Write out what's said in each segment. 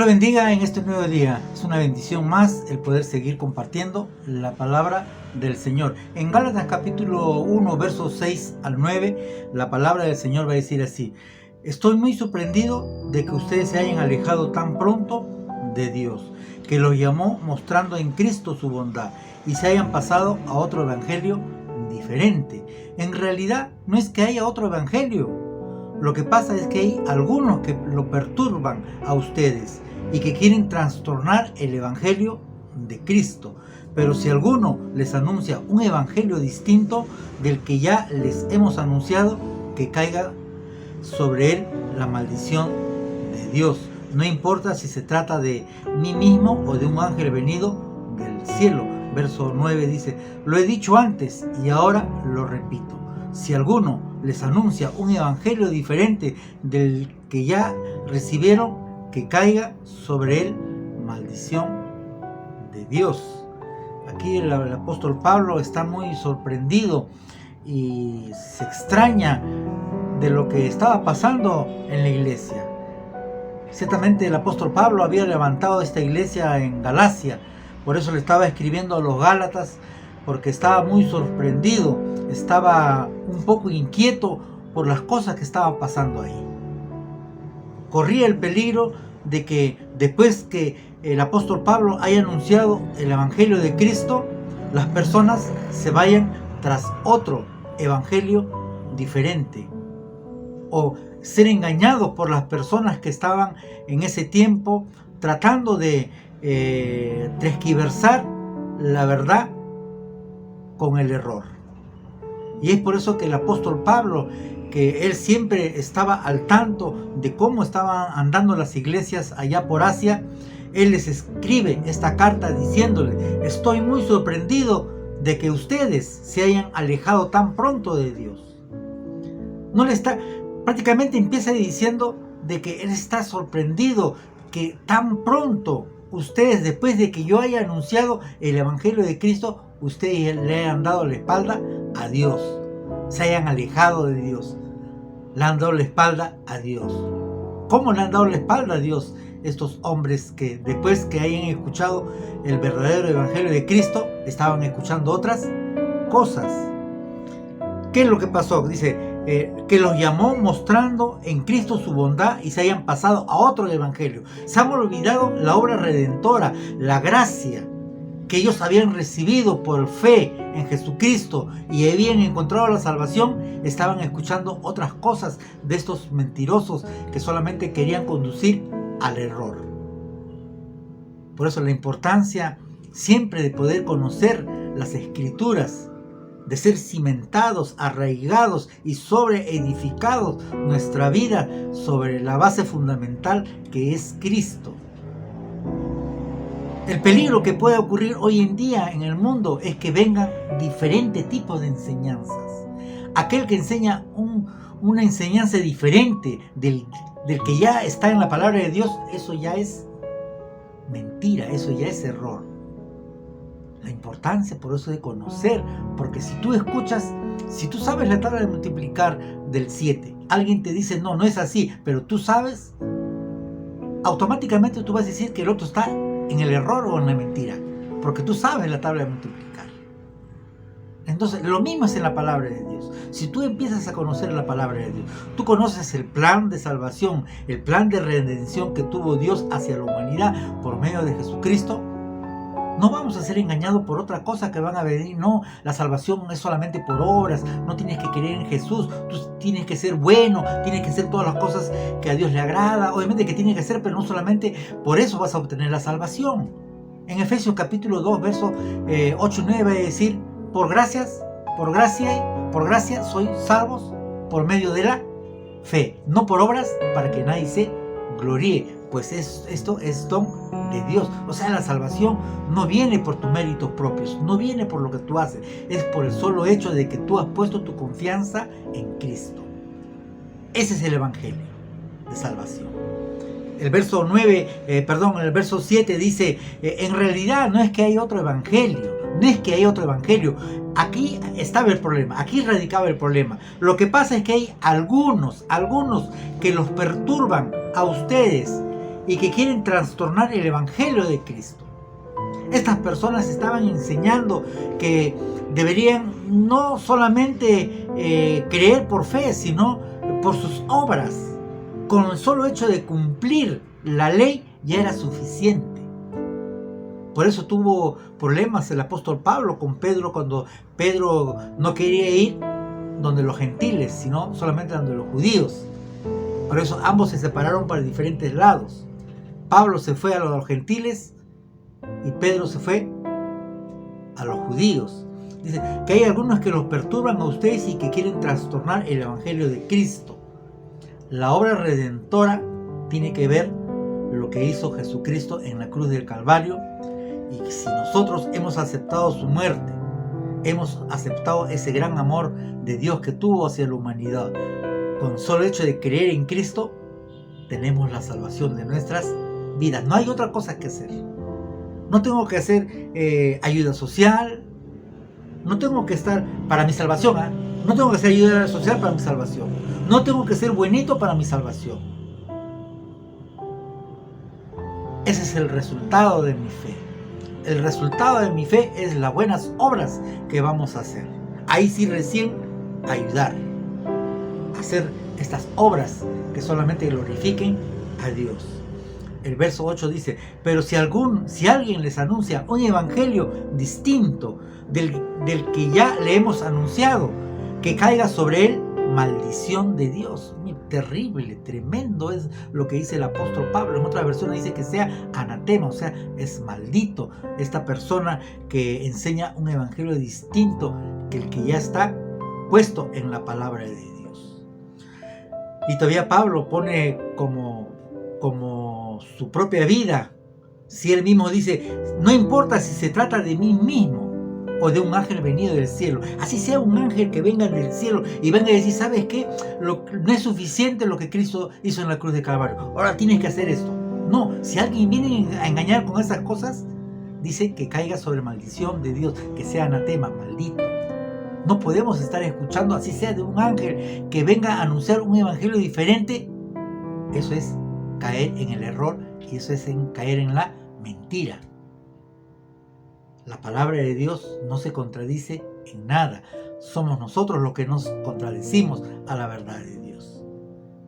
lo bendiga en este nuevo día. Es una bendición más el poder seguir compartiendo la palabra del Señor. En Gálatas capítulo 1, versos 6 al 9, la palabra del Señor va a decir así: estoy muy sorprendido de que ustedes se hayan alejado tan pronto de Dios, que los llamó mostrando en Cristo su bondad, y se hayan pasado a otro evangelio diferente. En realidad no es que haya otro evangelio. Lo que pasa es que hay algunos que lo perturban a ustedes y que quieren trastornar el evangelio de Cristo. Pero si alguno les anuncia un evangelio distinto del que ya les hemos anunciado, que caiga sobre él la maldición de Dios. No importa si se trata de mí mismo o de un ángel venido del cielo. Verso 9 dice: lo he dicho antes y ahora lo repito. Si alguno les anuncia un evangelio diferente del que ya recibieron, que caiga sobre él maldición de Dios. Aquí el apóstol Pablo está muy sorprendido y se extraña de lo que estaba pasando en la iglesia. Ciertamente el apóstol Pablo había levantado esta iglesia en Galacia, por eso le estaba escribiendo a los Gálatas, porque estaba muy sorprendido, estaba un poco inquieto por las cosas que estaban pasando ahí. Corría el peligro de que después que el apóstol Pablo haya anunciado el evangelio de Cristo, las personas se vayan tras otro evangelio diferente, o ser engañados por las personas que estaban en ese tiempo tratando de transquiversar la verdad con el error. Y es por eso que el apóstol Pablo, que él siempre estaba al tanto de cómo estaban andando las iglesias allá por Asia, él les escribe esta carta diciéndole: estoy muy sorprendido de que ustedes se hayan alejado tan pronto de Dios. Prácticamente empieza diciendo de que él está sorprendido que tan pronto ustedes, después de que yo haya anunciado el evangelio de Cristo, ustedes le hayan dado la espalda a Dios, se hayan alejado de Dios, le han dado la espalda a Dios. ¿Cómo le han dado la espalda a Dios estos hombres que después que hayan escuchado el verdadero evangelio de Cristo, estaban escuchando otras cosas? ¿Qué es lo que pasó? Dice que los llamó mostrando en Cristo su bondad y se hayan pasado a otro evangelio. Se han olvidado la obra redentora, la gracia que ellos habían recibido por fe en Jesucristo y habían encontrado la salvación. Estaban escuchando otras cosas de estos mentirosos que solamente querían conducir al error. Por eso la importancia siempre de poder conocer las Escrituras, de ser cimentados, arraigados y sobreedificados nuestra vida sobre la base fundamental que es Cristo. El peligro que puede ocurrir hoy en día en el mundo es que vengan diferentes tipos de enseñanzas. Aquel que enseña una enseñanza diferente del que ya está en la palabra de Dios, eso ya es mentira, eso ya es error. La importancia por eso de conocer, porque si tú escuchas, si tú sabes la tabla de multiplicar del 7, alguien te dice no es así, pero tú sabes, automáticamente tú vas a decir que el otro está en el error o en la mentira, porque tú sabes la tabla de multiplicar. Entonces lo mismo es en la palabra de Dios. Si tú empiezas a conocer la palabra de Dios, tú conoces el plan de salvación, el plan de redención que tuvo Dios hacia la humanidad por medio de Jesucristo, no vamos a ser engañados por otra cosa que van a venir. No, la salvación es solamente por obras. No tienes que creer en Jesús. Tú tienes que ser bueno. Tienes que hacer todas las cosas que a Dios le agrada. Obviamente que tienes que hacer, pero no solamente por eso vas a obtener la salvación. En Efesios capítulo 2, versos 8 y 9 va a decir: por gracia sois salvos por medio de la fe, no por obras, para que nadie se gloríe. Pues esto es don de Dios. O sea, la salvación no viene por tus méritos propios, no viene por lo que tú haces, es por el solo hecho de que tú has puesto tu confianza en Cristo. Ese es el evangelio de salvación. El verso 7 dice: en realidad no es que hay otro evangelio, Aquí estaba el problema, aquí radicaba el problema. Lo que pasa es que hay algunos que los perturban a ustedes y que quieren trastornar el Evangelio de Cristo. Estas personas estaban enseñando que deberían no solamente creer por fe, sino por sus obras. Con el solo hecho de cumplir la ley ya era suficiente. Por eso tuvo problemas el apóstol Pablo con Pedro, cuando Pedro no quería ir donde los gentiles, sino solamente donde los judíos. Por eso ambos se separaron para diferentes lados. Pablo se fue a los gentiles y Pedro se fue a los judíos. Dice que hay algunos que los perturban a ustedes y que quieren trastornar el Evangelio de Cristo. La obra redentora tiene que ver lo que hizo Jesucristo en la cruz del Calvario, y si nosotros hemos aceptado su muerte, hemos aceptado ese gran amor de Dios que tuvo hacia la humanidad, con solo hecho de creer en Cristo, tenemos la salvación de nuestras vidas. No hay otra cosa que hacer. No tengo que hacer ayuda social, no tengo que estar para mi salvación, no tengo que hacer ayuda social para mi salvación, no tengo que ser buenito para mi salvación. Ese es el resultado de mi fe. El resultado de mi fe es las buenas obras que vamos a hacer. Ahí sí recién ayudar, hacer estas obras que solamente glorifiquen a Dios. El verso 8 dice: pero si alguien les anuncia un evangelio distinto del que ya le hemos anunciado, que caiga sobre él maldición de Dios. Terrible, tremendo es lo que dice el apóstol Pablo. En otra versión dice que sea anatema, o sea, es maldito esta persona que enseña un evangelio distinto que el que ya está puesto en la palabra de Dios. Y todavía Pablo pone como su propia vida, si él mismo dice: no importa si se trata de mí mismo o de un ángel venido del cielo, así sea un ángel que venga del cielo y venga a decir: ¿sabes qué? No es suficiente lo que Cristo hizo en la cruz de Calvario, ahora tienes que hacer esto. No, si alguien viene a engañar con esas cosas, dice que caiga sobre maldición de Dios, que sea anatema, maldito. No podemos estar escuchando, así sea de un ángel que venga a anunciar un evangelio diferente. Eso es caer en el error y eso es caer en la mentira. La palabra de Dios no se contradice en nada. Somos nosotros los que nos contradecimos a la verdad de Dios.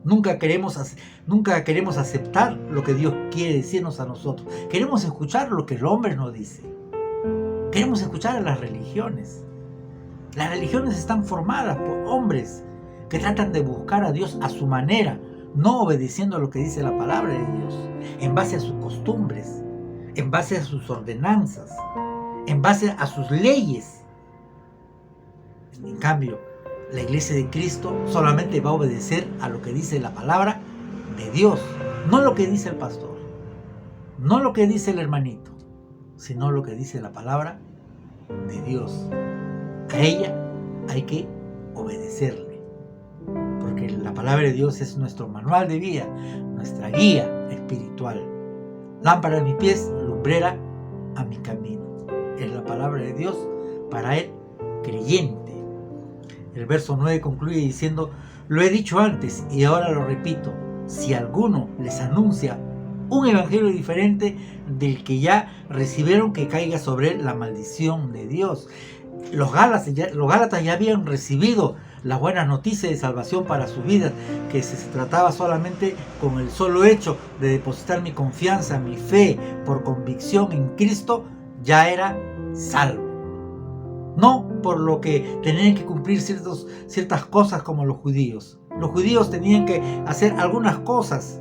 Nunca queremos aceptar lo que Dios quiere decirnos a nosotros. Queremos escuchar lo que el hombre nos dice. Queremos escuchar a las religiones. Las religiones están formadas por hombres que tratan de buscar a Dios a su manera, no obedeciendo a lo que dice la palabra de Dios, en base a sus costumbres, en base a sus ordenanzas, en base a sus leyes. En cambio, la iglesia de Cristo solamente va a obedecer a lo que dice la palabra de Dios, no lo que dice el pastor, no lo que dice el hermanito, sino lo que dice la palabra de Dios. A ella hay que obedecerle, porque la palabra de Dios es nuestro manual de vida, nuestra guía espiritual. Lámpara a mis pies, lumbrera a mi camino. Es la palabra de Dios para el creyente. El verso 9 concluye diciendo: lo he dicho antes y ahora lo repito, si alguno les anuncia un evangelio diferente del que ya recibieron, que caiga sobre él la maldición de Dios. Los Gálatas ya habían recibido las buenas noticias de salvación para sus vidas, que se trataba solamente con el solo hecho de depositar mi confianza, mi fe, por convicción en Cristo, ya era salvo. No por lo que tenían que cumplir ciertas cosas como los judíos. Los judíos tenían que hacer algunas cosas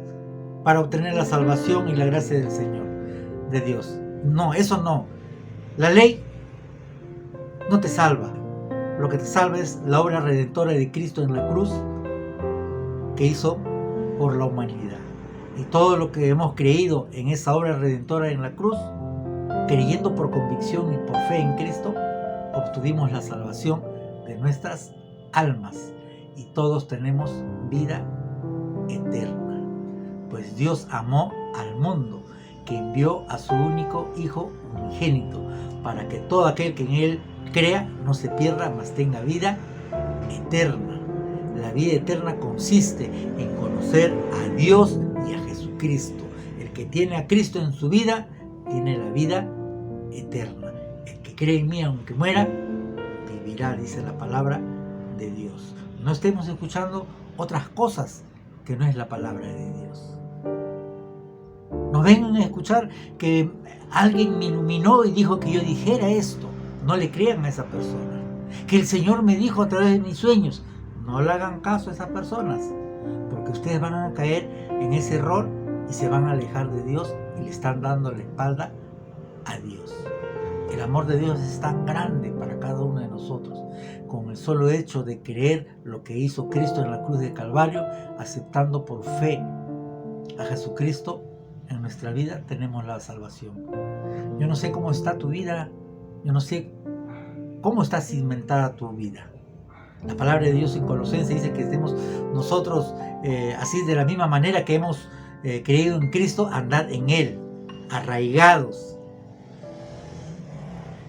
para obtener la salvación y la gracia del Señor, de Dios. No, eso no. La ley no te salva. Lo que te salva es la obra redentora de Cristo en la cruz, que hizo por la humanidad. Y todo lo que hemos creído en esa obra redentora en la cruz, creyendo por convicción y por fe en Cristo, obtuvimos la salvación de nuestras almas y todos tenemos vida eterna. Pues Dios amó al mundo, que envió a su único Hijo unigénito, para que todo aquel que en Él crea no se pierda, mas tenga vida eterna. La vida eterna consiste en conocer a Dios y a Jesucristo. El que tiene a Cristo en su vida, tiene la vida eterna. El que cree en mí, aunque muera, vivirá, dice la palabra de Dios. No estemos escuchando otras cosas que no es la palabra de Dios. No vengan a escuchar que alguien me iluminó y dijo que yo dijera esto. No le crean a esa persona. Que el Señor me dijo a través de mis sueños. No le hagan caso a esas personas, porque ustedes van a caer en ese error y se van a alejar de Dios y le están dando la espalda a Dios. El amor de Dios es tan grande para cada uno de nosotros. Con el solo hecho de creer lo que hizo Cristo en la cruz de Calvario, aceptando por fe a Jesucristo en nuestra vida, tenemos la salvación. Yo no sé cómo está tu vida, yo no sé cómo está cimentada tu vida. La palabra de Dios en Colosenses dice que estemos nosotros así de la misma manera que hemos creído en Cristo, andad en Él, arraigados,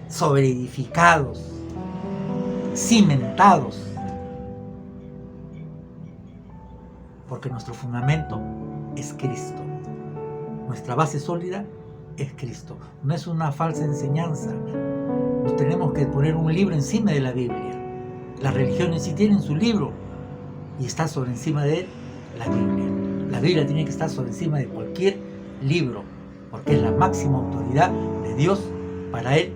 sobreedificados, cimentados, porque nuestro fundamento es Cristo. Nuestra base sólida es Cristo. No es una falsa enseñanza. Nos tenemos que poner un libro encima de la Biblia. Las religiones sí tienen su libro y está sobre encima de él la Biblia. La Biblia tiene que estar sobre encima de cualquier libro, porque es la máxima autoridad de Dios para el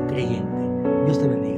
creyente. Dios te bendiga.